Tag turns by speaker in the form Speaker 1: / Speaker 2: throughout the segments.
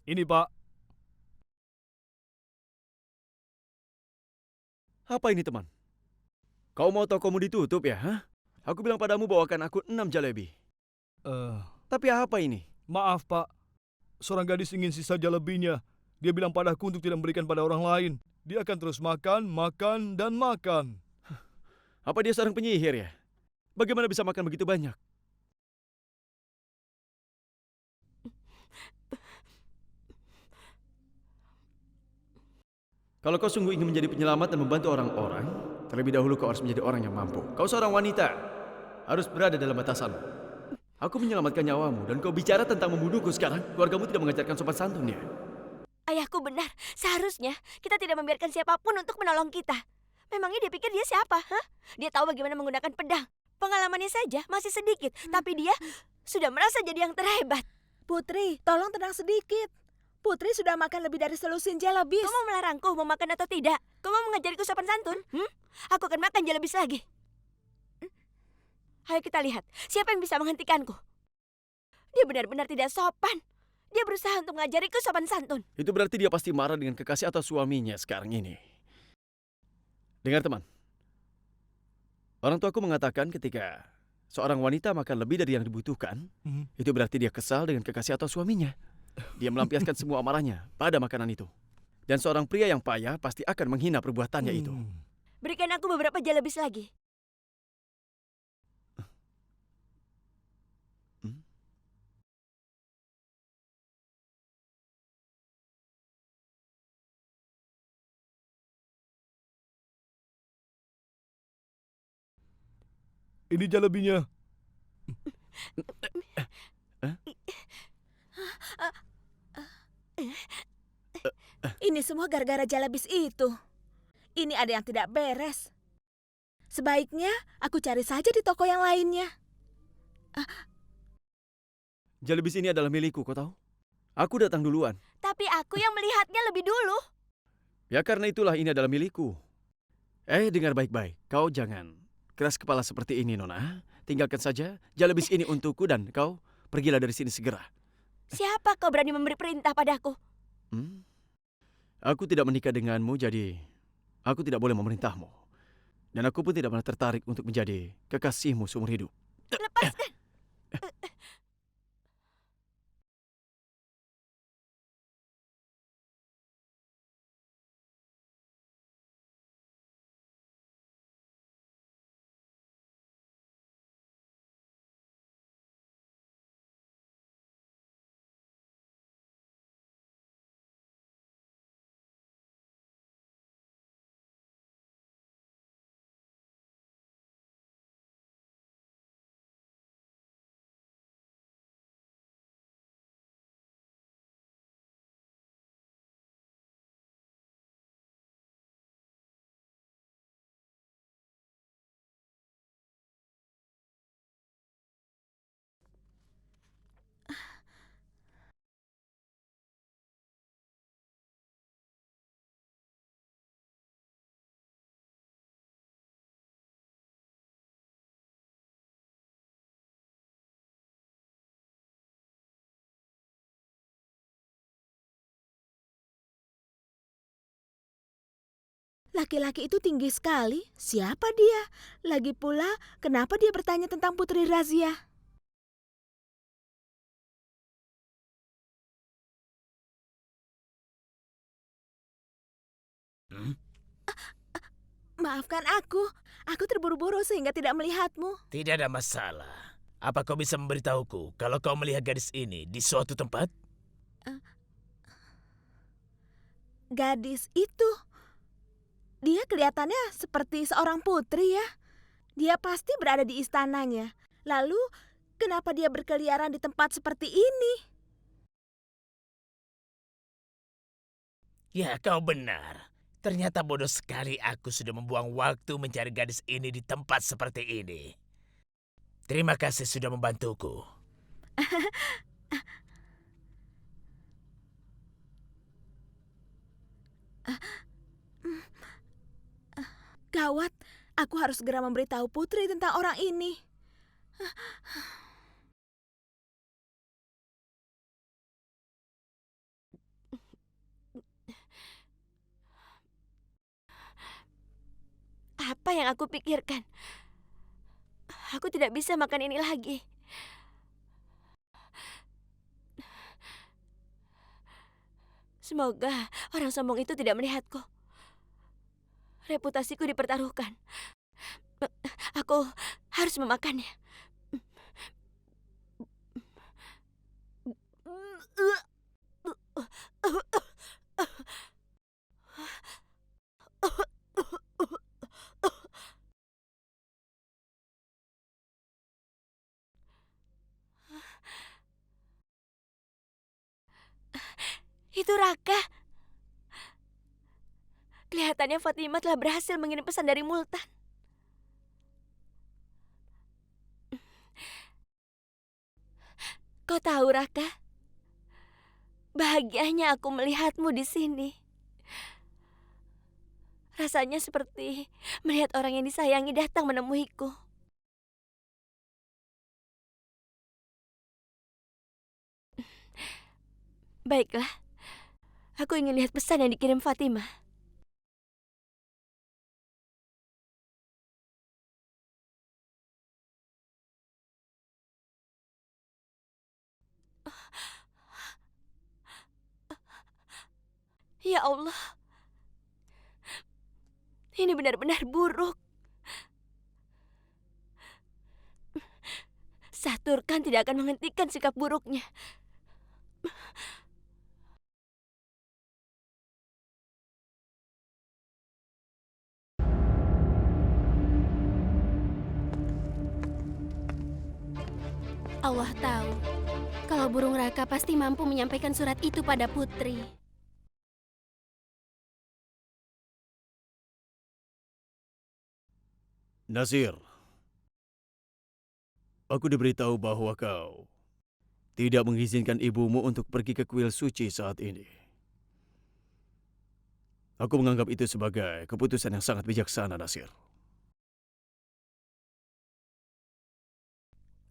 Speaker 1: Ini, Pak.
Speaker 2: Apa ini, teman? Kau mau tokomu ditutup ya? Hah? Aku bilang padamu bawakan aku 6 jalebi.
Speaker 1: Eh,
Speaker 2: Tapi apa ini?
Speaker 1: Maaf, Pak. Seorang gadis ingin sisa jalebinya. Dia bilang padaku untuk tidak memberikan pada orang lain. Dia akan terus makan, makan, dan makan.
Speaker 2: Apa dia seorang penyihir ya? Bagaimana bisa makan begitu banyak? Kalau kau sungguh ingin menjadi penyelamat dan membantu orang-orang, terlebih dahulu kau harus menjadi orang yang mampu. Kau seorang wanita, harus berada dalam batasanmu. Aku menyelamatkan nyawamu dan kau bicara tentang membunuhku sekarang. Keluargamu tidak mengajarkan sopan santun ya?
Speaker 3: Ayahku benar. Seharusnya kita tidak membiarkan siapapun untuk menolong kita. Memangnya dia pikir dia siapa? Hah? Dia tahu bagaimana menggunakan pedang. Pengalamannya saja masih sedikit, tapi dia sudah merasa jadi yang terhebat.
Speaker 4: Putri, tolong tenang sedikit. Putri sudah makan lebih dari selusin jelebis.
Speaker 3: Kau mau melarangku mau makan atau tidak? Kau mau mengajariku sopan santun? Aku akan makan jelebis lagi. Ayo kita lihat, siapa yang bisa menghentikanku? Dia benar-benar tidak sopan. Dia berusaha untuk mengajariku sopan santun.
Speaker 2: Itu berarti dia pasti marah dengan kekasih atau suaminya sekarang ini. Dengar teman, orang tuaku mengatakan ketika seorang wanita makan lebih dari yang dibutuhkan, itu berarti dia kesal dengan kekasih atau suaminya. Dia melampiaskan semua amarahnya pada makanan itu. Dan seorang pria yang payah pasti akan menghina perbuatannya itu.
Speaker 3: Berikan aku beberapa jelebis lagi.
Speaker 1: Ini jalebinya.
Speaker 4: Ini semua gara-gara jelebis itu. Ini ada yang tidak beres. Sebaiknya aku cari saja di toko yang lainnya.
Speaker 2: Jelebis ini adalah milikku, kau tahu? Aku datang duluan.
Speaker 3: Tapi aku yang melihatnya lebih dulu.
Speaker 2: Ya karena itulah ini adalah milikku. Dengar baik-baik. Kau jangan keras kepala seperti ini, Nona. Tinggalkan saja jelebis ini untukku dan kau pergilah dari sini segera.
Speaker 3: Siapa kau berani memberi perintah padaku?
Speaker 2: Aku tidak menikah denganmu, jadi aku tidak boleh memerintahmu. Dan aku pun tidak pernah tertarik untuk menjadi kekasihmu seumur hidup.
Speaker 3: Lepaskan.
Speaker 4: Laki-laki itu tinggi sekali. Siapa dia? Lagi pula, kenapa dia bertanya tentang Putri Razia? Maafkan aku. Aku terburu-buru sehingga tidak melihatmu.
Speaker 5: Tidak ada masalah. Apa kau bisa memberitahuku kalau kau melihat gadis ini di suatu tempat?
Speaker 4: Gadis itu, dia kelihatannya seperti seorang putri ya. Dia pasti berada di istananya. Lalu, kenapa dia berkeliaran di tempat seperti ini?
Speaker 5: Ya, kau benar. Ternyata bodoh sekali aku sudah membuang waktu mencari gadis ini di tempat seperti ini. Terima kasih sudah membantuku.
Speaker 4: Gawat, aku harus segera memberitahu Putri tentang orang ini.
Speaker 3: apa yang aku pikirkan. Aku tidak bisa makan ini lagi. Semoga orang sombong itu tidak melihatku. Reputasiku dipertaruhkan. Aku harus memakannya. Itu Raka. Kelihatannya Fatima telah berhasil mengirim pesan dari Multan. Kau tahu, Raka? Bahagianya aku melihatmu di sini. Rasanya seperti melihat orang yang disayangi datang menemuiku. Baiklah, aku ingin lihat pesan yang dikirim Fatima. Ya Allah, ini benar-benar buruk. Saturkan tidak akan menghentikan sikap buruknya.
Speaker 6: Allah tahu, kalau burung Raka pasti mampu menyampaikan surat itu pada putri.
Speaker 2: Nasir, aku diberitahu bahwa kau tidak mengizinkan ibumu untuk pergi ke kuil suci saat ini. Aku menganggap itu sebagai keputusan yang sangat bijaksana, Nasir.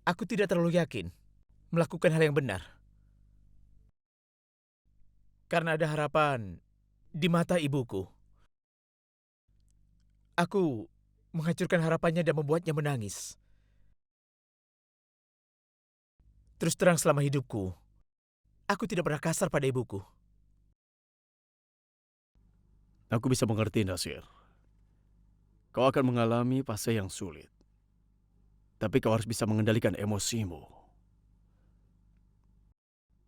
Speaker 5: Aku tidak terlalu yakin melakukan hal yang benar. Karena ada harapan di mata ibuku. Aku menghancurkan harapannya dan membuatnya menangis. Terus terang selama hidupku, aku tidak pernah kasar pada ibuku.
Speaker 2: Aku bisa mengerti, Nasir. Kau akan mengalami fase yang sulit. Tapi kau harus bisa mengendalikan emosimu.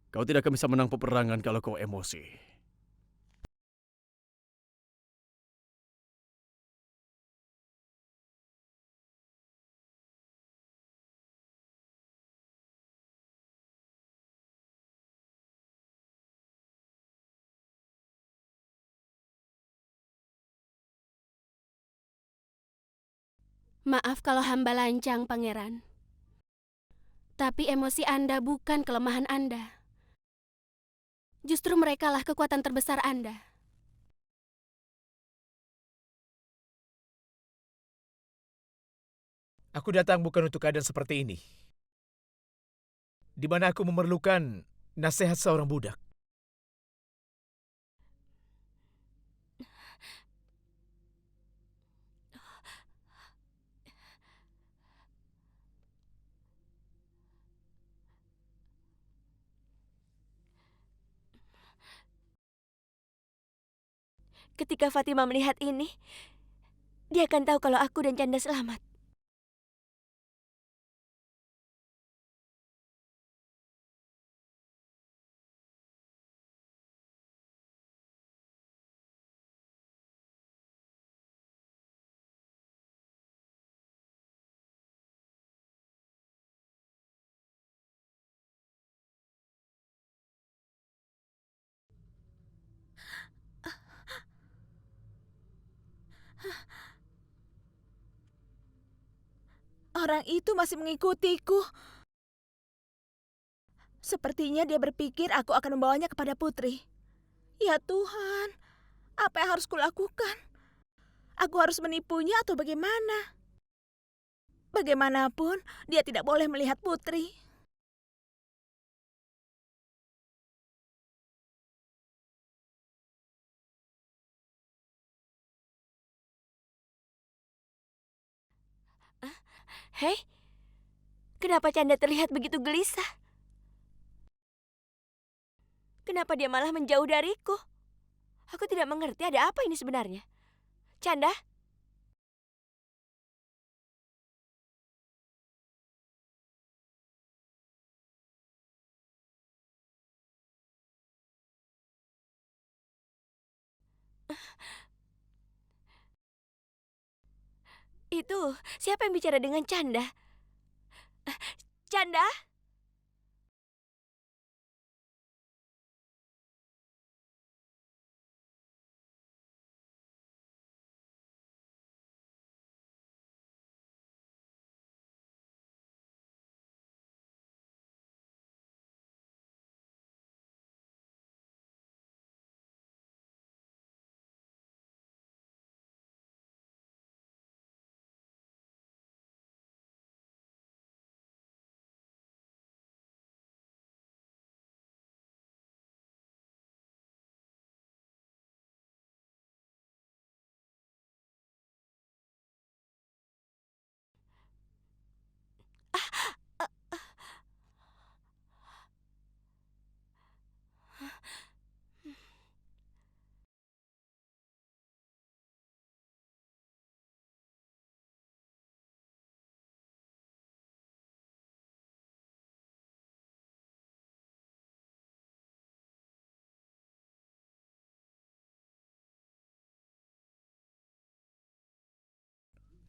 Speaker 2: Kau tidak akan bisa menang peperangan kalau kau emosi.
Speaker 6: Maaf kalau hamba lancang, Pangeran. Tapi emosi Anda bukan kelemahan Anda. Justru merekalah kekuatan terbesar Anda.
Speaker 5: Aku datang bukan untuk keadaan seperti ini, di mana aku memerlukan nasihat seorang budak.
Speaker 3: Ketika Fatima melihat ini, dia akan tahu kalau aku dan Canda selamat.
Speaker 4: Orang itu masih mengikutiku. Sepertinya dia berpikir aku akan membawanya kepada putri. Ya Tuhan, apa yang harus kulakukan? Aku harus menipunya atau bagaimana? Bagaimanapun, dia tidak boleh melihat putri.
Speaker 3: Hei, kenapa Canda terlihat begitu gelisah? Kenapa dia malah menjauh dariku? Aku tidak mengerti ada apa ini sebenarnya. Canda? Itu, siapa yang bicara dengan Canda? Canda?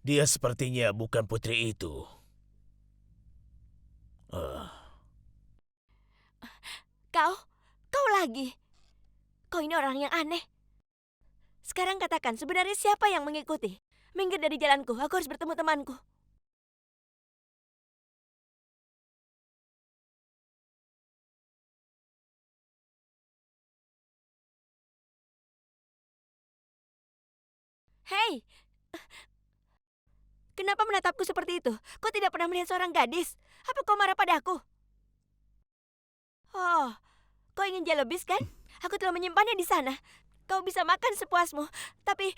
Speaker 5: Dia sepertinya bukan putri itu.
Speaker 3: Kau lagi. Kau ini orang yang aneh. Sekarang katakan, sebenarnya siapa yang mengikuti? Minggir dari jalanku, aku harus bertemu temanku. Hei, kenapa menatapku seperti itu? Kau tidak pernah melihat seorang gadis? Apa kau marah padaku? Oh, kau ingin jelebis kan? Aku telah menyimpannya di sana. Kau bisa makan sepuasmu, tapi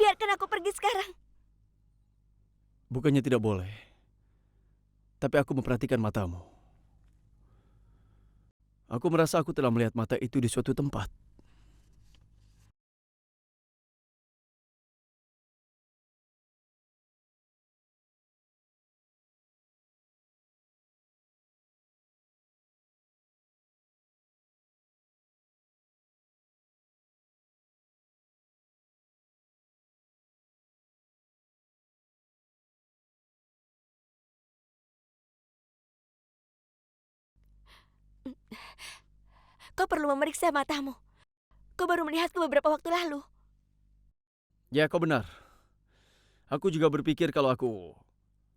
Speaker 3: biarkan aku pergi sekarang.
Speaker 2: Bukannya tidak boleh. Tapi aku memperhatikan matamu. Aku merasa aku telah melihat mata itu di suatu tempat.
Speaker 3: Kau perlu memeriksa matamu. Kau baru melihatku beberapa waktu lalu.
Speaker 2: Ya, kau benar. Aku juga berpikir kalau aku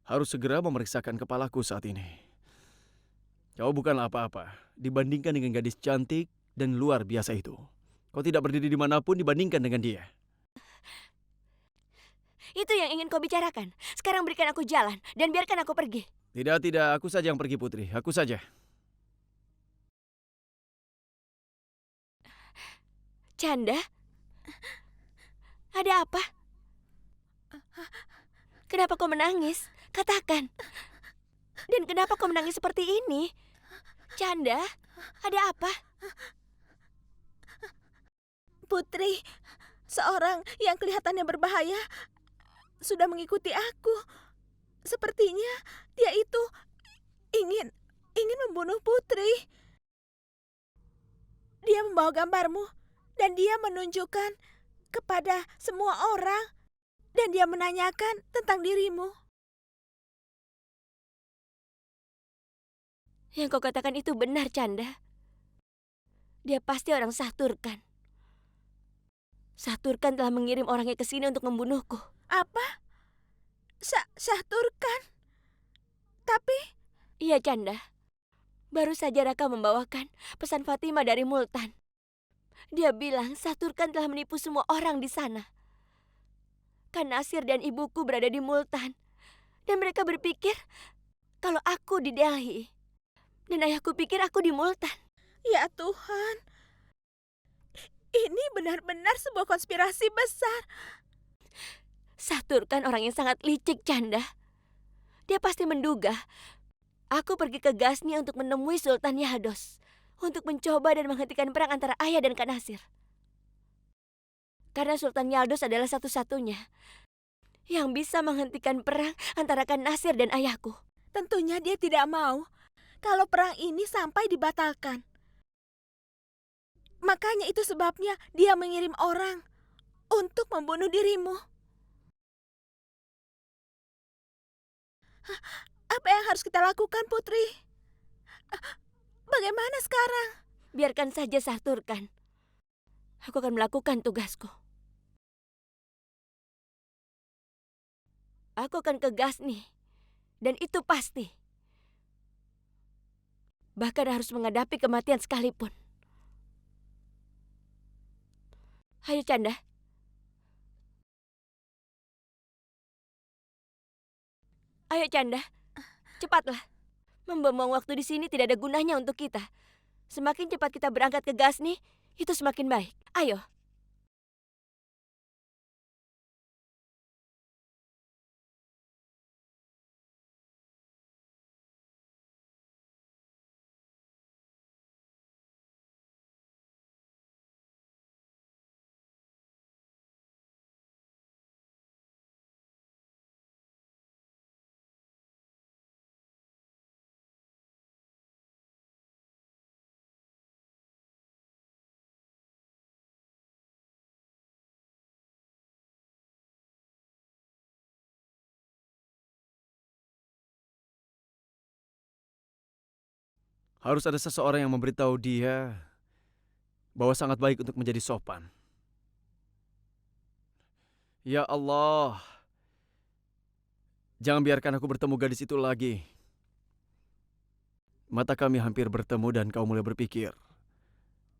Speaker 2: harus segera memeriksakan kepalaku saat ini. Kau bukanlah apa-apa dibandingkan dengan gadis cantik dan luar biasa itu. Kau tidak berdiri dimanapun dibandingkan dengan dia.
Speaker 3: Itu yang ingin kau bicarakan. Sekarang berikan aku jalan dan biarkan aku pergi.
Speaker 2: Tidak, tidak. Aku saja yang pergi, Putri. Aku saja.
Speaker 3: Canda? Ada apa? Kenapa kau menangis? Katakan. Dan kenapa kau menangis seperti ini? Canda, ada apa?
Speaker 4: Putri, seorang yang kelihatannya berbahaya, sudah mengikuti aku. Sepertinya dia itu ingin membunuh Putri. Dia membawa gambarmu dan dia menunjukkan kepada semua orang dan dia menanyakan tentang dirimu.
Speaker 3: Yang kau katakan itu benar, Canda. Dia pasti orang Saturkan. Saturkan telah mengirim orangnya ke sini untuk membunuhku.
Speaker 4: Apa? Syahturkan? Tapi
Speaker 3: Iya, Canda. Baru saja Raka membawakan pesan Fatima dari Multan. Dia bilang Saturkan telah menipu semua orang di sana. Kan Nasir dan ibuku berada di Multan. Dan mereka berpikir kalau aku di Delhi. Dan ayahku pikir aku di Multan.
Speaker 4: ya Tuhan, ini benar-benar sebuah konspirasi besar.
Speaker 3: Saturkan orang yang sangat licik, Canda. Dia pasti menduga aku pergi ke Ghazni untuk menemui Sultan Yaldos untuk mencoba dan menghentikan perang antara ayah dan Kak Nasir. Karena Sultan Yaldos adalah satu-satunya yang bisa menghentikan perang antara Kak Nasir dan ayahku.
Speaker 4: Tentunya dia tidak mau kalau perang ini sampai dibatalkan. Makanya itu sebabnya dia mengirim orang untuk membunuh dirimu. Apa yang harus kita lakukan, Putri? Bagaimana sekarang?
Speaker 3: Biarkan saja Sarturkan. Aku akan melakukan tugasku. Aku akan ke Ghazni. Dan itu pasti. Bahkan harus menghadapi kematian sekalipun. Ayo Canda. Ayo Canda. Cepatlah. Membuang waktu di sini tidak ada gunanya untuk kita. Semakin cepat kita berangkat ke Ghazni, itu semakin baik. Ayo.
Speaker 2: Harus ada seseorang yang memberitahu dia bahwa sangat baik untuk menjadi sopan. Ya Allah, jangan biarkan aku bertemu gadis itu lagi. Mata kami hampir bertemu dan kau mulai berpikir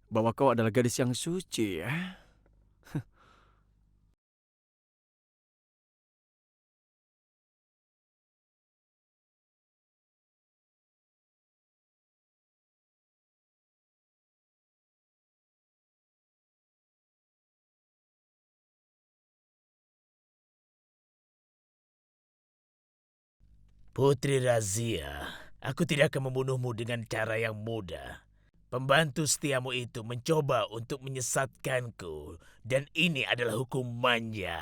Speaker 2: bahwa kau adalah gadis yang suci ya.
Speaker 5: Putri Razia, aku tidak akan membunuhmu dengan cara yang mudah. Pembantu setiamu itu mencoba untuk menyesatkanku, dan ini adalah hukumannya.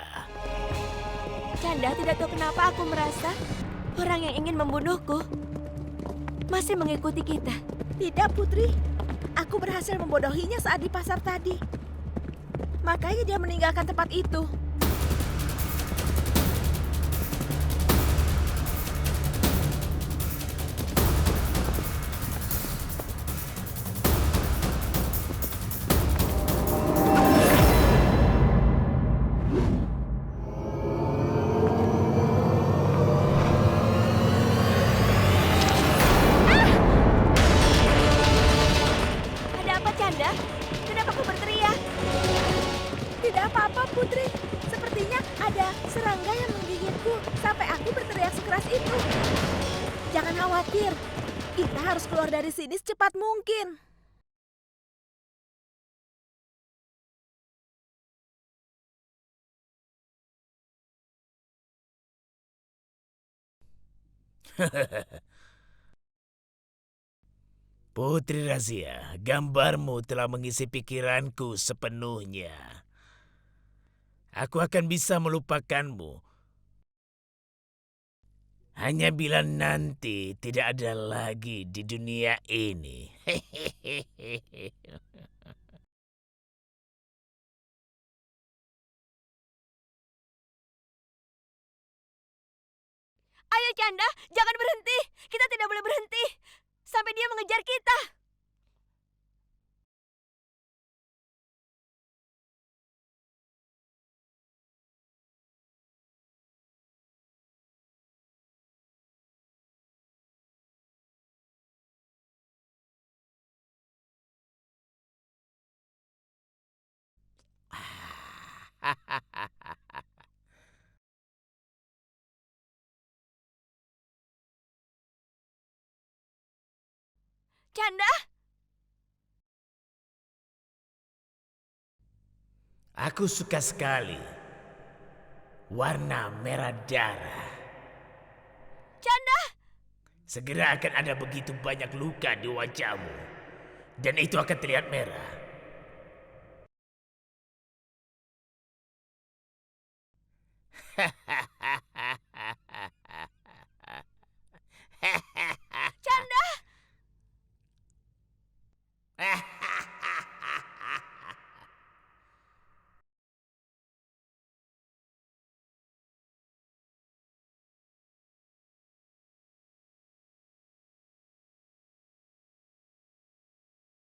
Speaker 3: Canda, tidak tahu kenapa aku merasa orang yang ingin membunuhku masih mengikuti kita.
Speaker 4: Tidak, Putri. Aku berhasil membodohinya saat di pasar tadi. Makanya dia meninggalkan tempat itu.
Speaker 3: Ada apa Canda? Kenapa kau berteriak?
Speaker 4: Tidak apa-apa, Putri. Sepertinya ada serangga yang menggigitku sampai aku berteriak sekeras itu. Jangan khawatir. Kita harus keluar dari sini secepat mungkin.
Speaker 5: Putri Razia, gambarmu telah mengisi pikiranku sepenuhnya. Aku akan bisa melupakanmu hanya bila nanti tidak ada lagi di dunia ini.
Speaker 3: Ayo Canda, jangan berhenti. Kita tidak boleh berhenti sampai dia mengejar kita. Canda,
Speaker 5: Aku suka sekali warna merah darah.
Speaker 3: Canda.
Speaker 5: segera akan ada begitu banyak luka di wajahmu. Dan itu akan terlihat merah.